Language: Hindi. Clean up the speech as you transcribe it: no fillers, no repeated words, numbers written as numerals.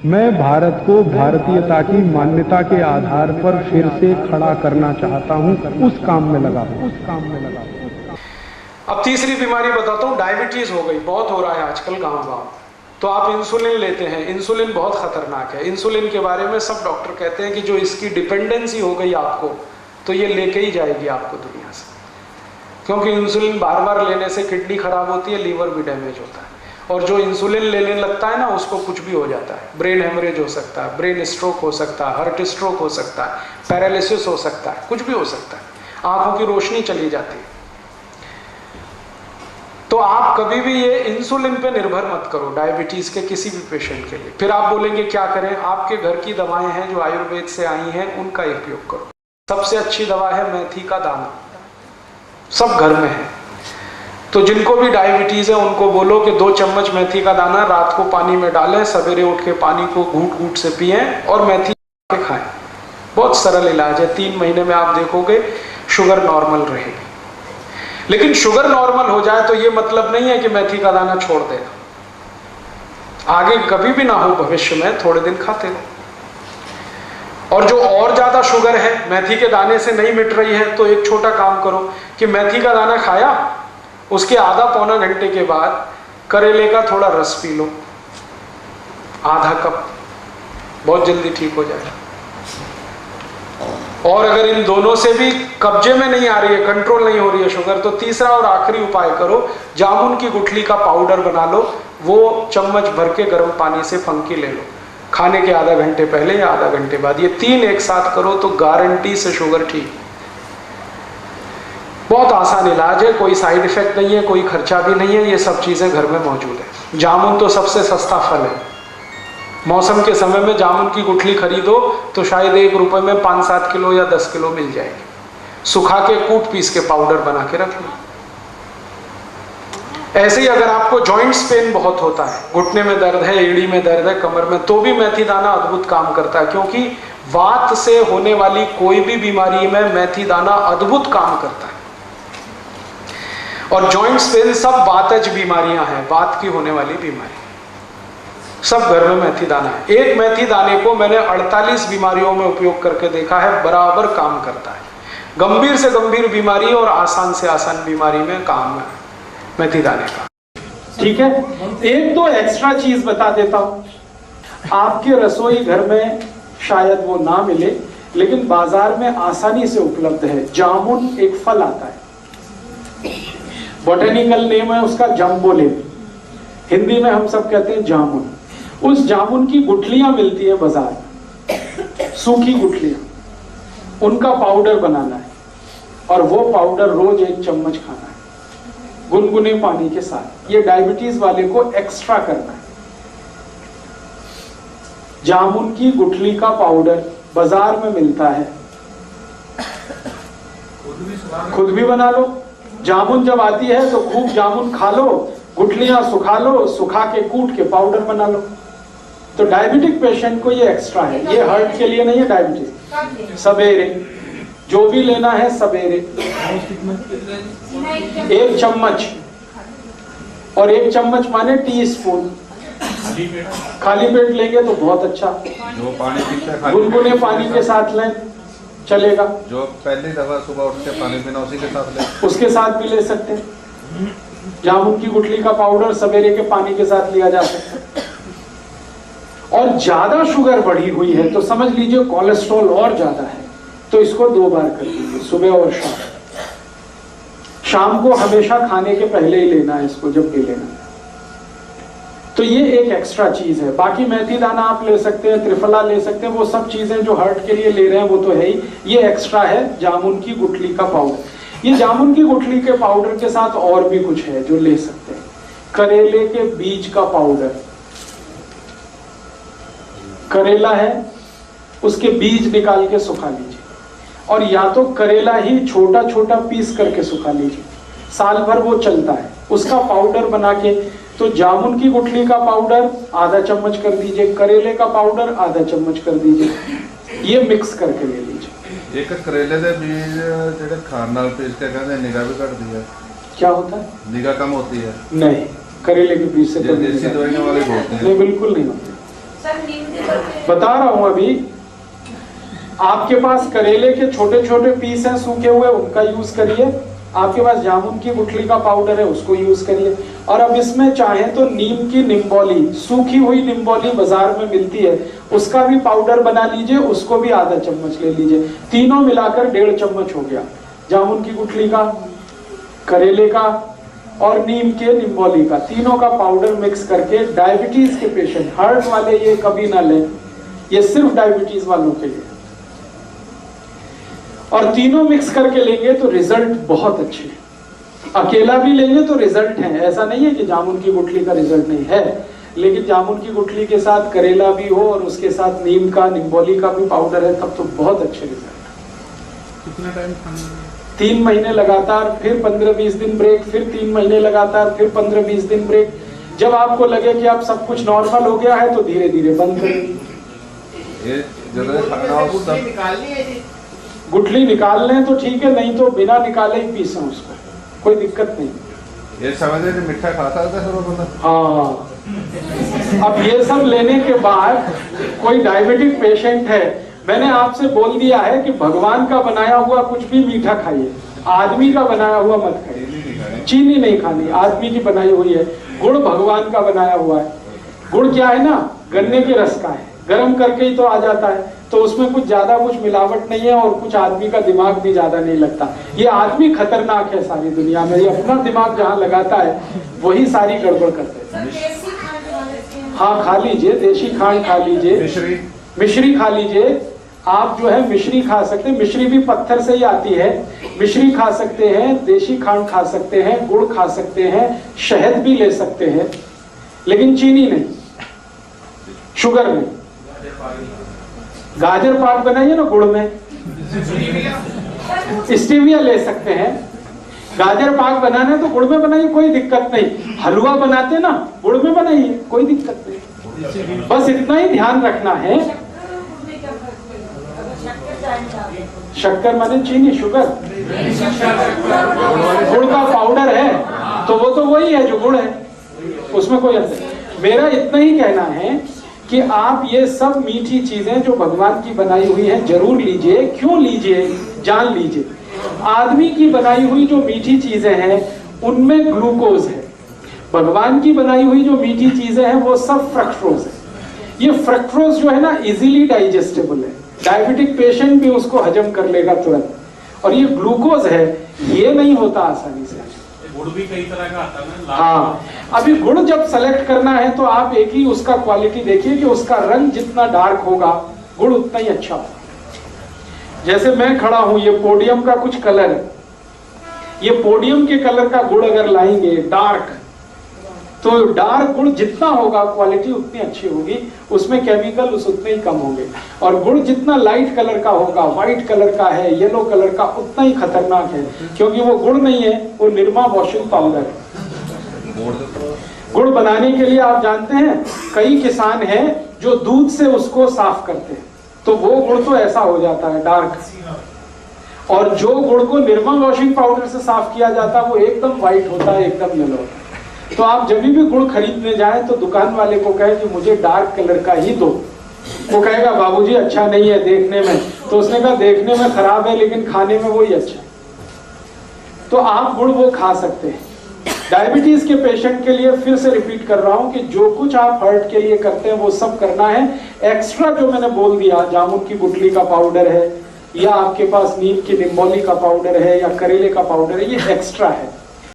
मैं भारत को भारतीयता की मान्यता के आधार पर फिर से खड़ा करना चाहता हूं, उस काम में लगा हूं। अब तीसरी बीमारी बताता हूं, डायबिटीज हो गई, बहुत हो रहा है आजकल गांव-गांव। तो आप इंसुलिन लेते हैं, इंसुलिन बहुत खतरनाक है। इंसुलिन के बारे में सब डॉक्टर कहते हैं कि जो इसकी डिपेंडेंसी हो गई आपको, तो ये लेके ही जाएगी आपको दुनिया से, क्योंकि इंसुलिन बार बार लेने से किडनी खराब होती है, लीवर भी डैमेज होता है। और जो इंसुलिन लेने लगता है ना, उसको कुछ भी हो जाता है। ब्रेन हेमरेज हो सकता है, ब्रेन स्ट्रोक हो सकता है, हार्ट स्ट्रोक हो सकता है, पैरालिसिस हो सकता है, कुछ भी हो सकता है, आंखों की रोशनी चली जाती है। तो आप कभी भी ये इंसुलिन पे निर्भर मत करो डायबिटीज के किसी भी पेशेंट के लिए। फिर आप बोलेंगे क्या करें? आपके घर की दवाएं हैं जो आयुर्वेद से आई हैं, उनका उपयोग करो। सबसे अच्छी दवा है मेथी का दाना, सब घर में है। तो जिनको भी डायबिटीज है उनको बोलो कि 2 चम्मच मेथी का दाना रात को पानी में डालें, सवेरे उठ के पानी को घूंट घूंट से पिएं और मेथी के खाएं। बहुत सरल इलाज है, 3 महीने में आप देखोगे शुगर नॉर्मल रहेगी। लेकिन शुगर नॉर्मल हो जाए तो ये मतलब नहीं है कि मेथी का दाना छोड़ देना। आगे कभी भी ना हो भविष्य में, थोड़े दिन खाते रहो। और जो और ज्यादा शुगर है, मेथी के दाने से नहीं मिट रही है, तो एक छोटा काम करो कि मेथी का दाना खाया, उसके आधा पौना घंटे के बाद करेले का थोड़ा रस पी लो, आधा कप, बहुत जल्दी ठीक हो जाएगा। और अगर इन दोनों से भी कब्जे में नहीं आ रही है, कंट्रोल नहीं हो रही है शुगर, तो तीसरा और आखिरी उपाय करो, जामुन की गुठली का पाउडर बना लो, वो चम्मच भर के गर्म पानी से फंकी ले लो, खाने के आधा घंटे पहले या आधा घंटे बाद। ये 3 एक साथ करो तो गारंटी से शुगर ठीक। बहुत आसान इलाज है, कोई साइड इफेक्ट नहीं है, कोई खर्चा भी नहीं है, ये सब चीजें घर में मौजूद है। जामुन तो सबसे सस्ता फल है। मौसम के समय में जामुन की गुठली खरीदो तो शायद 1 रुपए में 5-7 किलो या 10 किलो मिल जाएगी। सुखा के कूट पीस के पाउडर बना के रख लो। ऐसे ही अगर आपको जॉइंट्स पेन बहुत होता है, घुटने में दर्द है, एड़ी में दर्द है, कमर में, तो भी मेथी दाना अद्भुत काम करता है, क्योंकि वात से होने वाली कोई भी बीमारी में मेथी दाना अद्भुत काम करता है। और जॉइंट्स पेन सब वातज बीमारियां हैं, वात की होने वाली बीमारी, सब घर में मेथी दाना है। एक मेथी दाने को मैंने 48 बीमारियों में उपयोग करके देखा है, बराबर काम करता है। गंभीर से गंभीर बीमारी और आसान से आसान बीमारी में काम है मेथी दाने का। ठीक है, 1-2 एक्स्ट्रा चीज बता देता हूं। आपके रसोई घर में शायद वो ना मिले, लेकिन बाजार में आसानी से उपलब्ध है। जामुन एक फल आता है, बॉटेनिकल नेम है उसका जम्बोलेब, हिंदी में हम सब कहते हैं जामुन। उस जामुन की गुठलियां मिलती है बाजार में, सूखी गुठलियां, उनका पाउडर बनाना है और वो पाउडर रोज 1 चम्मच खाना है गुनगुने पानी के साथ। ये डायबिटीज वाले को एक्स्ट्रा करना है। जामुन की गुठली का पाउडर बाजार में मिलता है, खुद भी बना लो। जामुन जब आती है तो खूब जामुन खा लो, गुठलियां सुखा लो, सुखा के कूट के पाउडर बना लो। तो डायबिटिक पेशेंट को ये एक्स्ट्रा है, ये हार्ट के लिए नहीं है। डायबिटीज सवेरे जो भी लेना है, सवेरे 1 चम्मच, और 1 चम्मच माने टीस्पून। खाली पेट लेंगे तो बहुत अच्छा, जो पानी पीता है गुनगुने पानी के साथ लें चलेगा। जो पहली दफा सुबह उठ के पानी पीना उसी के साथ ले, उसके साथ भी ले सकते हैं। जामुन की गुठली का पाउडर सवेरे के पानी के साथ लिया जा सकता है। और ज्यादा शुगर बढ़ी हुई है तो समझ लीजिए कोलेस्ट्रॉल और ज्यादा है, तो इसको 2 बार कर दीजिए, सुबह और शाम। शाम को हमेशा खाने के पहले ही लेना है इसको, जब भी लेना है। तो ये एक एक्स्ट्रा चीज है। बाकी मेथी दाना आप ले सकते हैं, त्रिफला ले सकते हैं, वो सब चीजें जो हार्ट के लिए ले रहे हैं वो तो है ही। ये एक्स्ट्रा है जामुन की गुठली का पाउडर। ये जामुन की गुठली के पाउडर के साथ और भी कुछ है जो ले सकते हैं। करेले के बीज का पाउडर, करेला है उसके बीज निकाल के सुखा लीजिए, और या तो करेला ही छोटा छोटा पीस करके सुखा लीजिए, साल भर वो चलता है। उसका पाउडर बना के, तो जामुन की गुठली का पाउडर आधा चम्मच कर दीजिए, करेले का पाउडर आधा चम्मच कर दीजिए, ये मिक्स करके ले लीजिए। एक करेले के बीज जेडे खान नाल पीस के कहते निगाह भी घटती है, क्या होता है? निगाह कम होती है? नहीं, करेले के बीज से देसी दवाइयां वाले बोलते हैं। नहीं, बिल्कुल नहीं होती। बता रहा हूं अभी। आपके पास करेले के छोटे छोटे पीस हैं सूखे हुए, उनका यूज करिए। आपके पास जामुन की गुठली का पाउडर है, उसको यूज करिए। और अब इसमें चाहे तो नीम की निम्बोली, सूखी हुई निम्बोली बाजार में मिलती है, उसका भी पाउडर बना लीजिए, उसको भी आधा चम्मच ले लीजिए। तीनों मिलाकर 1.5 चम्मच हो गया। जामुन की गुठली का, करेले का और नीम के निम्बोली का, तीनों का पाउडर मिक्स करके डायबिटीज के पेशेंट, हार्ट वाले ये कभी ना लें, ये सिर्फ डायबिटीज वालों के लिए। और तीनों मिक्स करके लेंगे तो रिजल्ट बहुत अच्छे हैं। अकेला भी लेंगे तो रिजल्ट है, ऐसा नहीं है कि जामुन की गुठली का रिजल्ट नहीं है, लेकिन जामुन की गुठली के साथ करेला भी हो और उसके साथ नीम का, निम्बोली का भी पाउडर है, तब तो बहुत अच्छे रिजल्ट। कितना टाइम खाना? 3 महीने लगातार, फिर 15-20 दिन ब्रेक, फिर 3 महीने लगातार, फिर 15-20 दिन ब्रेक। जब आपको लगे कि अब सब कुछ नॉर्मल हो गया है तो धीरे धीरे बंद करें। ये जब खाना हो तब गुठली निकाल लें तो ठीक है, नहीं तो बिना निकाले ही पीसें उसको, कोई दिक्कत नहीं। ये समझ रहे मिठा खाता था सब बंदा। हाँ, अब ये सब लेने के बाद कोई डायबिटिक पेशेंट है, मैंने आपसे बोल दिया है कि भगवान का बनाया हुआ कुछ भी मीठा खाइए, आदमी का बनाया हुआ मत खाइए। चीनी नहीं खानी, आदमी की बनाई हुई है। गुड़ भगवान का बनाया हुआ है। गुड़ क्या है ना, गन्ने के रस का है, गर्म करके ही तो आ जाता है, तो उसमें कुछ ज्यादा कुछ मिलावट नहीं है और कुछ आदमी का दिमाग भी ज्यादा नहीं लगता। ये आदमी खतरनाक है सारी दुनिया में, ये अपना दिमाग जहाँ लगाता है वही सारी गड़बड़ करते हैं। हाँ, खा लीजिए, देशी खांड खा लीजिए, मिश्री खा लीजिए। आप जो है मिश्री खा सकते हैं, मिश्री भी पत्थर से ही आती है। मिश्री खा सकते हैं, देशी खांड खा सकते हैं, गुड़ खा सकते हैं, शहद भी ले सकते हैं, लेकिन चीनी नहीं, शुगर नहीं। गाजर पाक बनाइए ना गुड़ में, स्टीविया ले सकते हैं। गाजर पाक बनाना है तो गुड़ में बनाइए, कोई दिक्कत नहीं। हलवा बनाते ना, गुड़ में बनाइए, कोई दिक्कत नहीं। बस इतना ही ध्यान रखना है। शक्कर माने चीनी, शुगर, गुड़ का पाउडर है तो वो तो वही है जो गुड़ है, उसमें कोई अंतर नहीं। मेरा इतना ही कहना है कि आप ये सब मीठी चीजें जो भगवान की बनाई हुई है जरूर लीजिए। क्यों लीजिए, जान लीजिए। आदमी की बनाई हुई जो मीठी चीजें हैं उनमें ग्लूकोज है, भगवान की बनाई हुई जो मीठी चीजें हैं वो सब फ्रक्टोज है। ये फ्रक्टोज जो है ना इजीली डाइजेस्टेबल है, डायबिटिक पेशेंट भी उसको हजम कर लेगा तुरंत। और ये ग्लूकोज है, ये नहीं होता आसानी से। गुड़ भी कई तरह का आता है ना। हाँ, अभी गुड़ जब सेलेक्ट करना है तो आप एक ही उसका क्वालिटी देखिए कि उसका रंग जितना डार्क होगा गुड़ उतना ही अच्छा होगा। जैसे मैं खड़ा हूं, ये पोडियम का कुछ कलर है, ये पोडियम के कलर का गुड़ अगर लाएंगे डार्क, तो डार्क गुड़ जितना होगा क्वालिटी उतनी अच्छी होगी, उसमें केमिकल उतने ही कम होंगे। और गुड़ जितना लाइट कलर का होगा, व्हाइट कलर का है, येलो कलर का, उतना ही खतरनाक है, क्योंकि वो गुड़ नहीं है, वो निरमा वॉशिंग पाउडर है। गुड़ बनाने के लिए आप जानते हैं कई किसान हैं जो दूध से उसको साफ करते हैं, तो वो गुड़ तो ऐसा हो जाता है डार्क। और जो गुड़ को निरमा वॉशिंग पाउडर से साफ किया जाता है वो एकदम व्हाइट होता है, एकदम येलो होता है। तो आप जब भी गुड़ खरीदने जाएं तो दुकान वाले को कहे कि मुझे डार्क कलर का ही दो। वो कहेगा बाबूजी अच्छा नहीं है देखने में, तो उसने कहा देखने में खराब है लेकिन खाने में वही अच्छा है। तो आप गुड़ वो खा सकते हैं। डायबिटीज के पेशेंट के लिए फिर से रिपीट कर रहा हूं कि जो कुछ आप हार्ट के लिए करते हैं वो सब करना है। एक्स्ट्रा जो मैंने बोल दिया, जामुन की गुठली का पाउडर है, या आपके पास नीम की निम्बोली का पाउडर है, या करेले का पाउडर है, ये एक्स्ट्रा है।